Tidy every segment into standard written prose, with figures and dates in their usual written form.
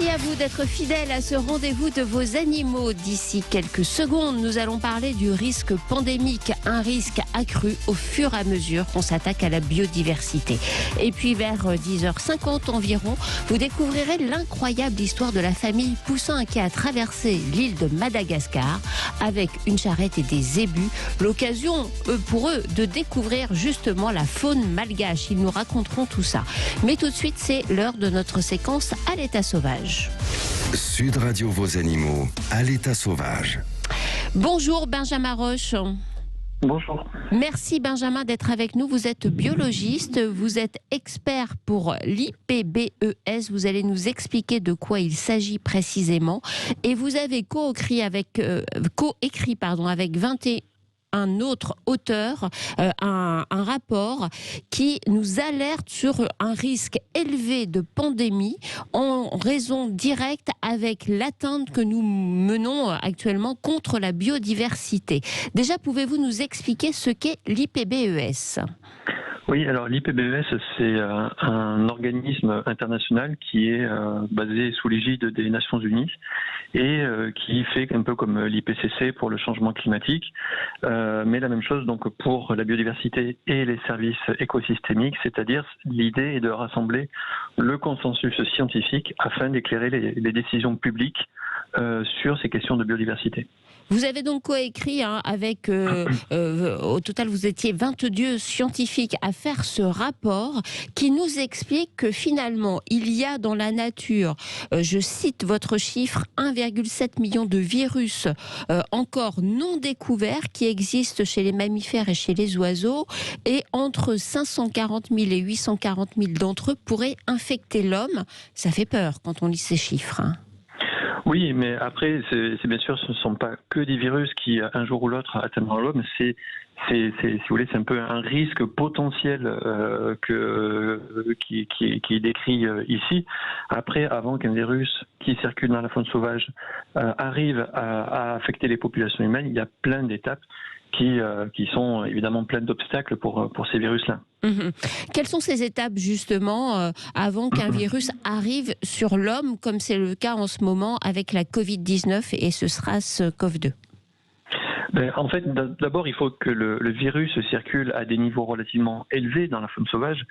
Merci à vous d'être fidèles à ce rendez-vous de vos animaux. D'ici quelques secondes, nous allons parler du risque pandémique, un risque accru au fur et à mesure qu'on s'attaque à la biodiversité. Et puis vers 10h50 environ, vous découvrirez l'incroyable histoire de la famille Poussin qui a traversé l'île de Madagascar avec une charrette et des zébus. L'occasion pour eux de découvrir justement la faune malgache. Ils nous raconteront tout ça. Mais tout de suite, c'est l'heure de notre séquence à l'état sauvage. Sud Radio Vos Animaux, à l'état sauvage. Bonjour Benjamin Roche. Bonjour. Merci Benjamin d'être avec nous. Vous êtes biologiste, vous êtes expert pour l'IPBES. Vous allez nous expliquer de quoi il s'agit précisément. Et vous avez coécrit avec 21 autres auteurs un rapport qui nous alerte sur un risque élevé de pandémie en raison directe avec l'atteinte que nous menons actuellement contre la biodiversité. Déjà, pouvez-vous nous expliquer ce qu'est l'IPBES ? Oui, alors l'IPBES, c'est un organisme international qui est basé sous l'égide des Nations Unies et qui fait un peu comme l'IPCC pour le changement climatique, mais la même chose donc pour la biodiversité et les services écosystémiques, c'est-à-dire l'idée est de rassembler le consensus scientifique afin d'éclairer les décisions publiques sur ces questions de biodiversité. Vous avez donc coécrit avec, au total vous étiez 22 scientifiques à faire ce rapport qui nous explique que finalement il y a dans la nature, je cite votre chiffre, 1,7 million de virus encore non découverts qui existent chez les mammifères et chez les oiseaux, et entre 540 000 et 840 000 d'entre eux pourraient infecter l'homme. Ça fait peur quand on lit ces chiffres, hein. Oui, mais après, c'est bien sûr, ce ne sont pas que des virus qui, un jour ou l'autre, atteindront l'homme. Si vous voulez, c'est un peu un risque potentiel qui est décrit ici. Après, avant qu'un virus qui circule dans la faune sauvage arrive à affecter les populations humaines, il y a plein d'étapes qui sont évidemment pleines d'obstacles pour ces virus-là. Quelles sont ces étapes justement avant qu'un virus arrive sur l'homme, comme c'est le cas en ce moment avec la Covid-19 et ce SARS-CoV-2 ? En fait, d'abord, il faut que le virus circule à des niveaux relativement élevés dans la faune sauvage.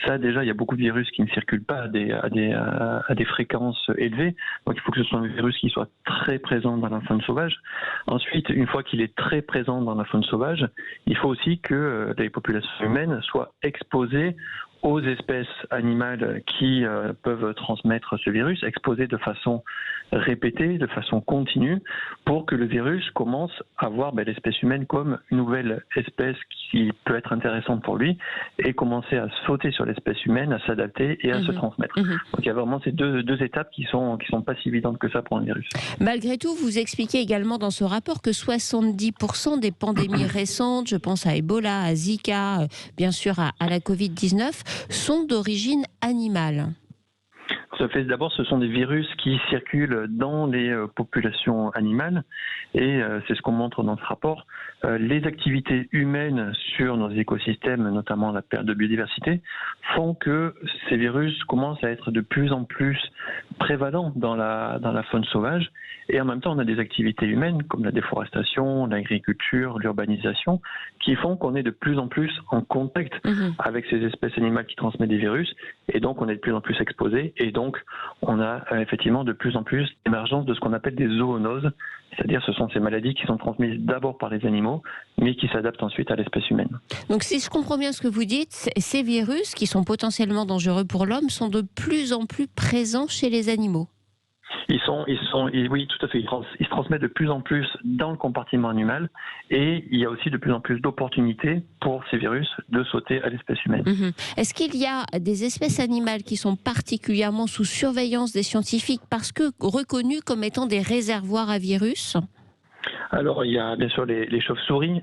Ça, déjà, il y a beaucoup de virus qui ne circulent pas à des fréquences élevées. Donc, il faut que ce soit un virus qui soit très présent dans la faune sauvage. Ensuite, une fois qu'il est très présent dans la faune sauvage, il faut aussi que les populations humaines soient exposées aux espèces animales qui peuvent transmettre ce virus, exposées de façon répétée, de façon continue, pour que le virus commence à voir l'espèce humaine comme une nouvelle espèce qui peut être intéressante pour lui et commencer à sauter sur l'espèce humaine, à s'adapter et à se transmettre. Donc il y a vraiment ces deux étapes qui sont pas si évidentes que ça pour un virus. Malgré tout, vous expliquez également dans ce rapport que 70% des pandémies récentes, je pense à Ebola, à Zika, bien sûr à la Covid-19, sont d'origine animale. Tout à fait. D'abord, ce sont des virus qui circulent dans les populations animales et c'est ce qu'on montre dans ce rapport. Les activités humaines sur nos écosystèmes, notamment la perte de biodiversité, font que ces virus commencent à être de plus en plus prévalents dans la faune sauvage. Et en même temps, on a des activités humaines comme la déforestation, l'agriculture, l'urbanisation, qui font qu'on est de plus en plus en contact avec ces espèces animales qui transmettent des virus. Et donc, on est de plus en plus exposé. Et donc, on a effectivement de plus en plus d'émergence de ce qu'on appelle des zoonoses. C'est-à-dire, ce sont ces maladies qui sont transmises d'abord par les animaux, mais qui s'adaptent ensuite à l'espèce humaine. Donc, si je comprends bien ce que vous dites, ces virus qui sont potentiellement dangereux pour l'homme sont de plus en plus présents chez les animaux. Oui, tout à fait. Ils se transmettent de plus en plus dans le compartiment animal et il y a aussi de plus en plus d'opportunités pour ces virus de sauter à l'espèce humaine. Est-ce qu'il y a des espèces animales qui sont particulièrement sous surveillance des scientifiques parce que reconnues comme étant des réservoirs à virus ? Alors, il y a bien sûr les chauves-souris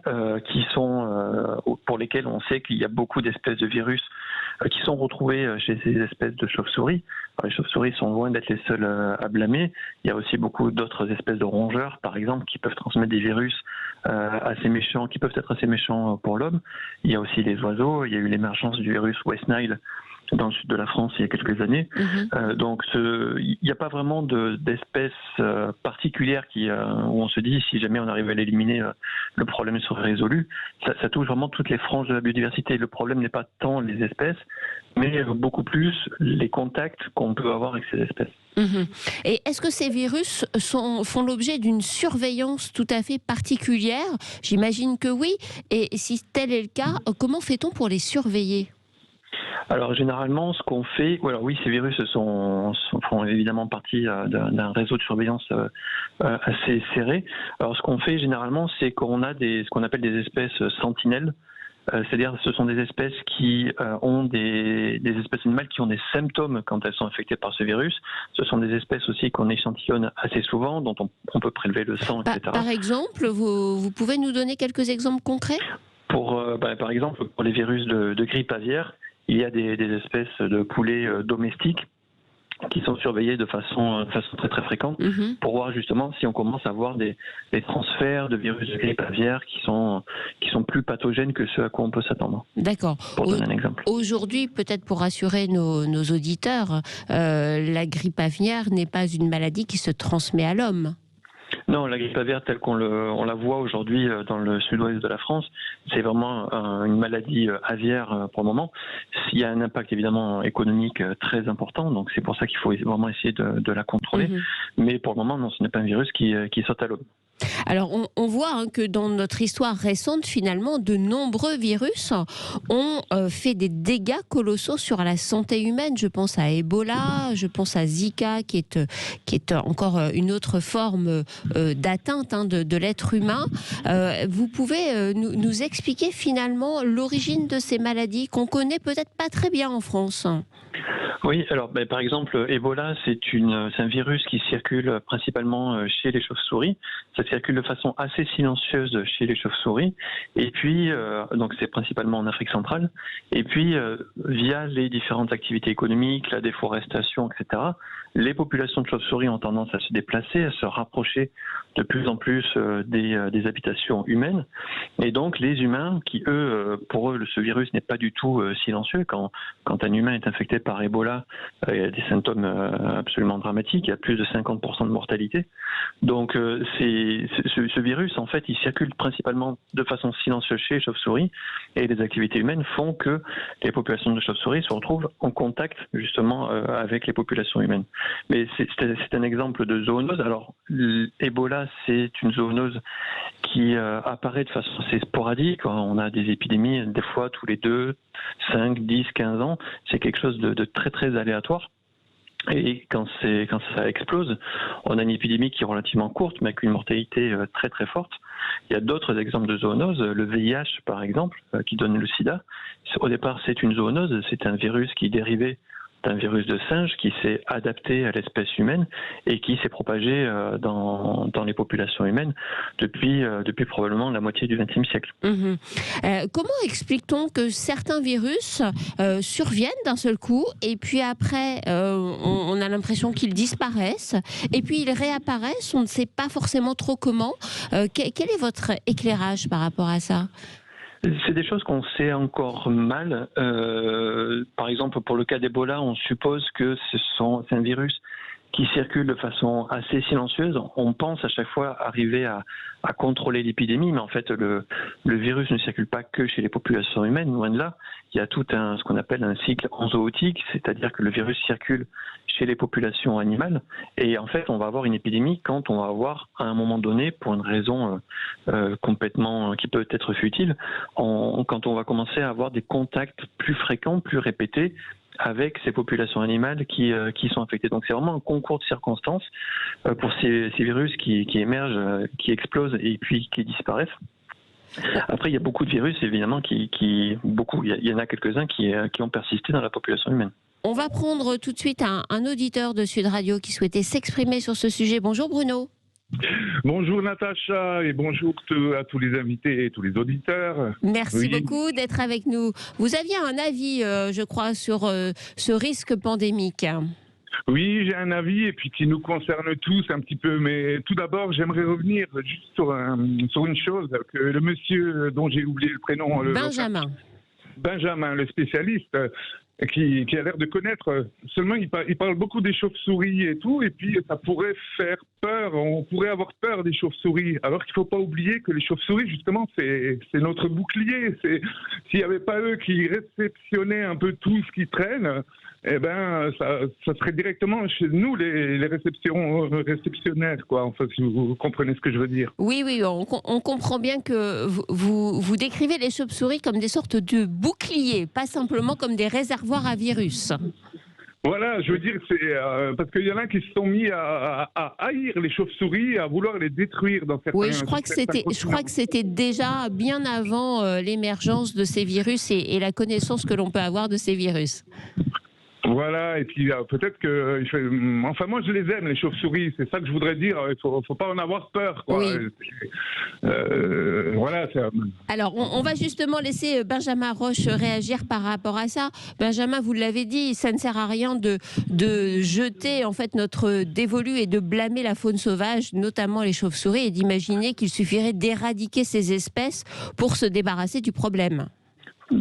qui sont pour lesquelles on sait qu'il y a beaucoup d'espèces de virus qui sont retrouvées chez ces espèces de chauves-souris. Alors, les chauves-souris sont loin d'être les seules à blâmer. Il y a aussi beaucoup d'autres espèces de rongeurs, par exemple, qui peuvent transmettre des virus assez méchants, qui peuvent être assez méchants pour l'homme. Il y a aussi les oiseaux. Il y a eu l'émergence du virus West Nile dans le sud de la France il y a quelques années. Donc il n'y a pas vraiment d'espèces particulières où on se dit si jamais on arrive à l'éliminer, le problème serait résolu. Ça touche vraiment toutes les franges de la biodiversité. Le problème n'est pas tant les espèces, mais beaucoup plus les contacts qu'on peut avoir avec ces espèces. Et est-ce que ces virus font l'objet d'une surveillance tout à fait particulière? J'imagine que oui. Et si tel est le cas, comment fait-on pour les surveiller? Alors généralement, ce qu'on fait, oui, ces virus font évidemment partie d'un réseau de surveillance assez serré. Alors ce qu'on fait généralement, c'est qu'on a ce qu'on appelle des espèces sentinelles. C'est-à-dire ce sont des espèces qui ont des espèces animales qui ont des symptômes quand elles sont infectées par ce virus. Ce sont des espèces aussi qu'on échantillonne assez souvent, dont on peut prélever le sang, etc. Par exemple, vous pouvez nous donner quelques exemples concrets? Par exemple, pour les virus de grippe aviaire, il y a des espèces de poulets domestiques qui sont surveillés de façon très très fréquente pour voir justement si on commence à avoir des transferts de virus de grippe aviaire qui sont plus pathogènes que ceux à quoi on peut s'attendre. D'accord. Pour donner un exemple. Aujourd'hui, peut-être pour rassurer nos auditeurs, la grippe aviaire n'est pas une maladie qui se transmet à l'homme. Non, la grippe aviaire telle qu'on la voit aujourd'hui dans le sud-ouest de la France, c'est vraiment une maladie aviaire pour le moment. Il y a un impact évidemment économique très important, donc c'est pour ça qu'il faut vraiment essayer de la contrôler. Mais pour le moment, non, ce n'est pas un virus qui saute à l'homme. Alors, on voit que dans notre histoire récente, finalement, de nombreux virus ont fait des dégâts colossaux sur la santé humaine. Je pense à Ebola, je pense à Zika, qui est encore une autre forme d'atteinte de l'être humain. Vous pouvez nous expliquer finalement l'origine de ces maladies qu'on connaît peut-être pas très bien en France? Oui, alors par exemple, Ebola, c'est un virus qui circule principalement chez les chauves-souris. Ça circule de façon assez silencieuse chez les chauves-souris. Et puis, donc c'est principalement en Afrique centrale. Et puis, via les différentes activités économiques, la déforestation, etc., les populations de chauves-souris ont tendance à se déplacer, à se rapprocher de plus en plus des habitations humaines. Et donc, les humains, qui pour eux, ce virus n'est pas du tout silencieux. Quand un humain est infecté par Ebola, il y a des symptômes absolument dramatiques. Il y a plus de 50% de mortalité. Donc, ce virus, en fait, il circule principalement de façon silencieuse chez les chauves-souris. Et les activités humaines font que les populations de chauves-souris se retrouvent en contact, justement, avec les populations humaines. Mais c'est un exemple de zoonose. Alors, Ebola, c'est une zoonose qui apparaît de façon assez sporadique. On a des épidémies, des fois, tous les 2, 5, 10, 15 ans. C'est quelque chose de très, très aléatoire. Et quand ça explose, on a une épidémie qui est relativement courte, mais avec une mortalité très, très forte. Il y a d'autres exemples de zoonoses. Le VIH, par exemple, qui donne le sida. Au départ, c'est une zoonose. C'est un virus qui est dérivé d'un virus de singe qui s'est adapté à l'espèce humaine et qui s'est propagé dans les populations humaines depuis probablement la moitié du XXe siècle. Comment explique-t-on que certains virus surviennent d'un seul coup et puis après on a l'impression qu'ils disparaissent et puis ils réapparaissent, on ne sait pas forcément trop comment. Quel est votre éclairage par rapport à ça ? C'est des choses qu'on sait encore mal. Par exemple, pour le cas d'Ebola, on suppose que c'est un virus qui circule de façon assez silencieuse. On pense à chaque fois arriver à contrôler l'épidémie, mais en fait, le virus ne circule pas que chez les populations humaines, loin de là. Il y a tout ce qu'on appelle un cycle enzootique, c'est-à-dire que le virus circule chez les populations animales. Et en fait, on va avoir une épidémie quand on va avoir, à un moment donné, pour une raison complètement qui peut être futile, quand on va commencer à avoir des contacts plus fréquents, plus répétés, avec ces populations animales qui sont infectées. Donc c'est vraiment un concours de circonstances pour ces virus qui émergent, qui explosent et puis qui disparaissent. Après, il y a beaucoup de virus, évidemment, il y en a quelques-uns qui ont persisté dans la population humaine. On va prendre tout de suite un auditeur de Sud Radio qui souhaitait s'exprimer sur ce sujet. Bonjour Bruno. Bonjour Natacha et bonjour à tous les invités et tous les auditeurs. Merci beaucoup d'être avec nous. Vous aviez un avis, je crois, sur ce risque pandémique. Oui, j'ai un avis et puis qui nous concerne tous un petit peu. Mais tout d'abord, j'aimerais revenir juste sur une chose que le monsieur dont j'ai oublié le prénom, Benjamin, le spécialiste. qui a l'air de connaître. Seulement, il parle beaucoup des chauves-souris et tout, et puis ça pourrait faire peur. On pourrait avoir peur des chauves-souris. Alors qu'il ne faut pas oublier que les chauves-souris, justement, c'est notre bouclier. S'il n'y avait pas eux qui réceptionnaient un peu tout ce qui traîne, eh ben, ça serait directement chez nous les réceptionnaires, quoi. Enfin, si vous comprenez ce que je veux dire. Oui, on comprend bien que vous décrivez les chauves-souris comme des sortes de boucliers, pas simplement comme des réservoirs à virus. Voilà, je veux dire, c'est parce qu'il y en a qui se sont mis à haïr les chauves-souris, à vouloir les détruire dans certains. Oui, je crois que c'était déjà bien avant l'émergence de ces virus et la connaissance que l'on peut avoir de ces virus. Voilà, et puis peut-être que... Enfin, moi, je les aime, les chauves-souris, c'est ça que je voudrais dire. Il ne faut pas en avoir peur, quoi. Oui. Voilà. Alors, on va justement laisser Benjamin Roche réagir par rapport à ça. Benjamin, vous l'avez dit, ça ne sert à rien de jeter en fait notre dévolu et de blâmer la faune sauvage, notamment les chauves-souris, et d'imaginer qu'il suffirait d'éradiquer ces espèces pour se débarrasser du problème.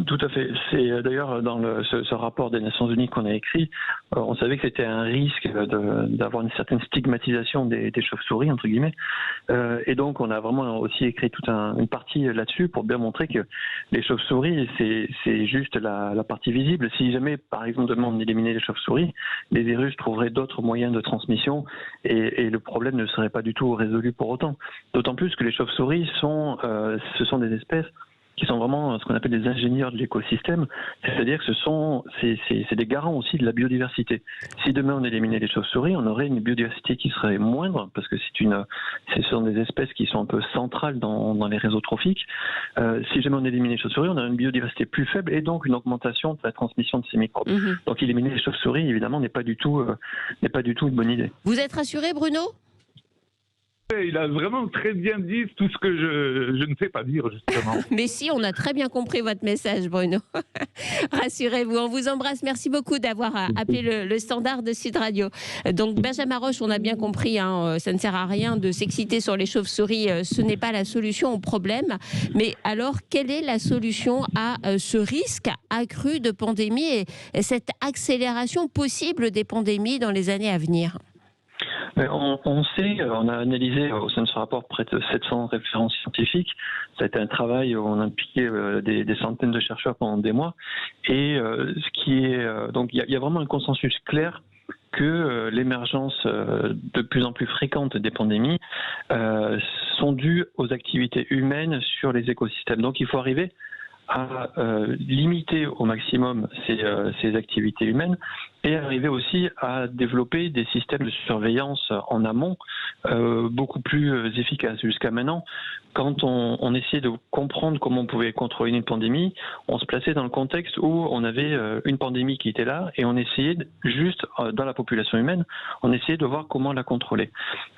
Tout à fait. C'est d'ailleurs dans ce rapport des Nations Unies qu'on a écrit, on savait que c'était un risque d'avoir une certaine stigmatisation des chauves-souris, entre guillemets. Et donc on a vraiment aussi écrit toute une partie là-dessus pour bien montrer que les chauves-souris, c'est juste la partie visible. Si jamais, par exemple, demain on éliminait les chauves-souris, les virus trouveraient d'autres moyens de transmission et le problème ne serait pas du tout résolu pour autant. D'autant plus que les chauves-souris ce sont des espèces qui sont vraiment ce qu'on appelle des ingénieurs de l'écosystème, c'est-à-dire que c'est des garants aussi de la biodiversité. Si demain on éliminait les chauves-souris, on aurait une biodiversité qui serait moindre, parce que ce sont des espèces qui sont un peu centrales dans les réseaux trophiques. Si jamais on éliminait les chauves-souris, on a une biodiversité plus faible et donc une augmentation de la transmission de ces microbes. Donc éliminer les chauves-souris, évidemment, n'est pas du tout une bonne idée. Vous êtes rassuré, Bruno ? Il a vraiment très bien dit tout ce que je ne sais pas dire, justement. Mais si, on a très bien compris votre message, Bruno. Rassurez-vous, on vous embrasse. Merci beaucoup d'avoir appelé le standard de Sud Radio. Donc, Benjamin Roche, on a bien compris, ça ne sert à rien de s'exciter sur les chauves-souris. Ce n'est pas la solution au problème. Mais alors, quelle est la solution à ce risque accru de pandémie et cette accélération possible des pandémies dans les années à venir ? On sait, on a analysé au sein de ce rapport près de 700 références scientifiques. Ça a été un travail où on a impliqué des centaines de chercheurs pendant des mois. Et donc il y a vraiment un consensus clair que l'émergence de plus en plus fréquente des pandémies sont dues aux activités humaines sur les écosystèmes. Donc il faut arriver à limiter au maximum ces activités humaines et arriver aussi à développer des systèmes de surveillance en amont beaucoup plus efficaces. Jusqu'à maintenant, quand on essayait de comprendre comment on pouvait contrôler une pandémie, on se plaçait dans le contexte où on avait une pandémie qui était là et on essayait juste, dans la population humaine, on essayait de voir comment la contrôler.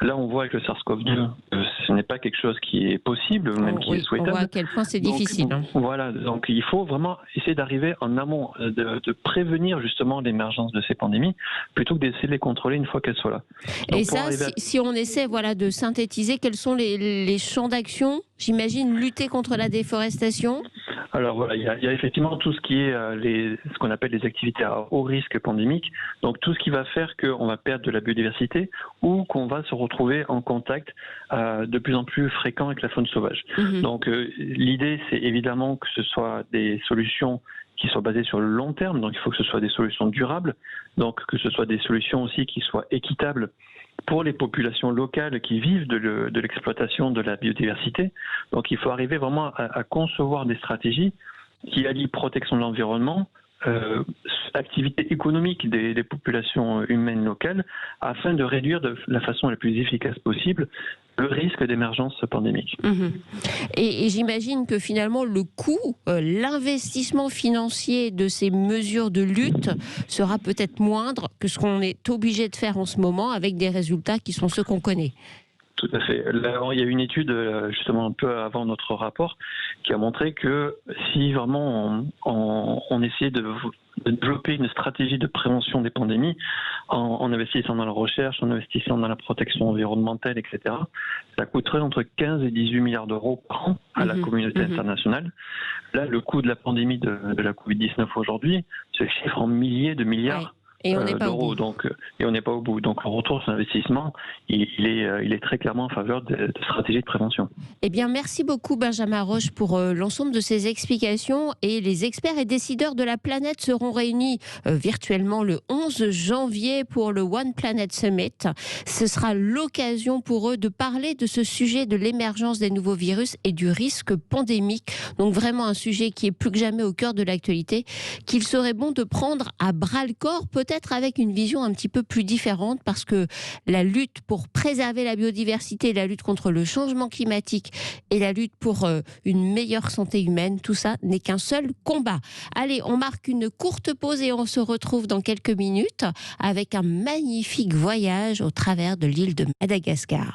Là, on voit avec le SARS-CoV-2 que ce n'est pas quelque chose qui est possible, même qui est souhaitable. On voit à quel point c'est difficile. Voilà, donc il faut vraiment essayer d'arriver en amont, de prévenir justement l'émergence de ces pandémies, plutôt que d'essayer de les contrôler une fois qu'elles sont là. Donc, et ça, si on essaie de synthétiser, quels sont les champs d'action ? J'imagine lutter contre la déforestation. Alors voilà, il y a effectivement tout ce qui est ce qu'on appelle les activités à haut risque pandémique, donc tout ce qui va faire qu'on va perdre de la biodiversité ou qu'on va se retrouver en contact de plus en plus fréquent avec la faune sauvage. Donc l'idée, c'est évidemment que ce soit des solutions qui soient basées sur le long terme, donc il faut que ce soit des solutions durables, donc que ce soit des solutions aussi qui soient équitables pour les populations locales qui vivent de l'exploitation de la biodiversité. Donc il faut arriver vraiment à concevoir des stratégies qui allient protection de l'environnement, activité économique des populations humaines locales, afin de réduire de la façon la plus efficace possible le risque d'émergence pandémique. Et j'imagine que finalement le coût, l'investissement financier de ces mesures de lutte sera peut-être moindre que ce qu'on est obligé de faire en ce moment avec des résultats qui sont ceux qu'on connaît. Tout à fait. Là, il y a une étude, justement un peu avant notre rapport, qui a montré que si vraiment on essayait de développer une stratégie de prévention des pandémies en investissant dans la recherche, en investissant dans la protection environnementale, etc. Ça coûterait entre 15 et 18 milliards d'euros par an à la communauté internationale. Là, le coût de la pandémie de la Covid-19 aujourd'hui se chiffre en milliers de milliards. Et on n'est pas d'euros, et on n'est pas au bout. Donc le retour sur investissement, il est très clairement en faveur de stratégies de prévention. Eh bien, merci beaucoup Benjamin Roche pour l'ensemble de ces explications. Et les experts et décideurs de la planète seront réunis virtuellement le 11 janvier pour le One Planet Summit. Ce sera l'occasion pour eux de parler de ce sujet de l'émergence des nouveaux virus et du risque pandémique. Donc vraiment un sujet qui est plus que jamais au cœur de l'actualité, qu'il serait bon de prendre à bras le corps, peut-être avec une vision un petit peu plus différente, parce que la lutte pour préserver la biodiversité, la lutte contre le changement climatique et la lutte pour une meilleure santé humaine, tout ça n'est qu'un seul combat. Allez, on marque une courte pause et on se retrouve dans quelques minutes avec un magnifique voyage au travers de l'île de Madagascar.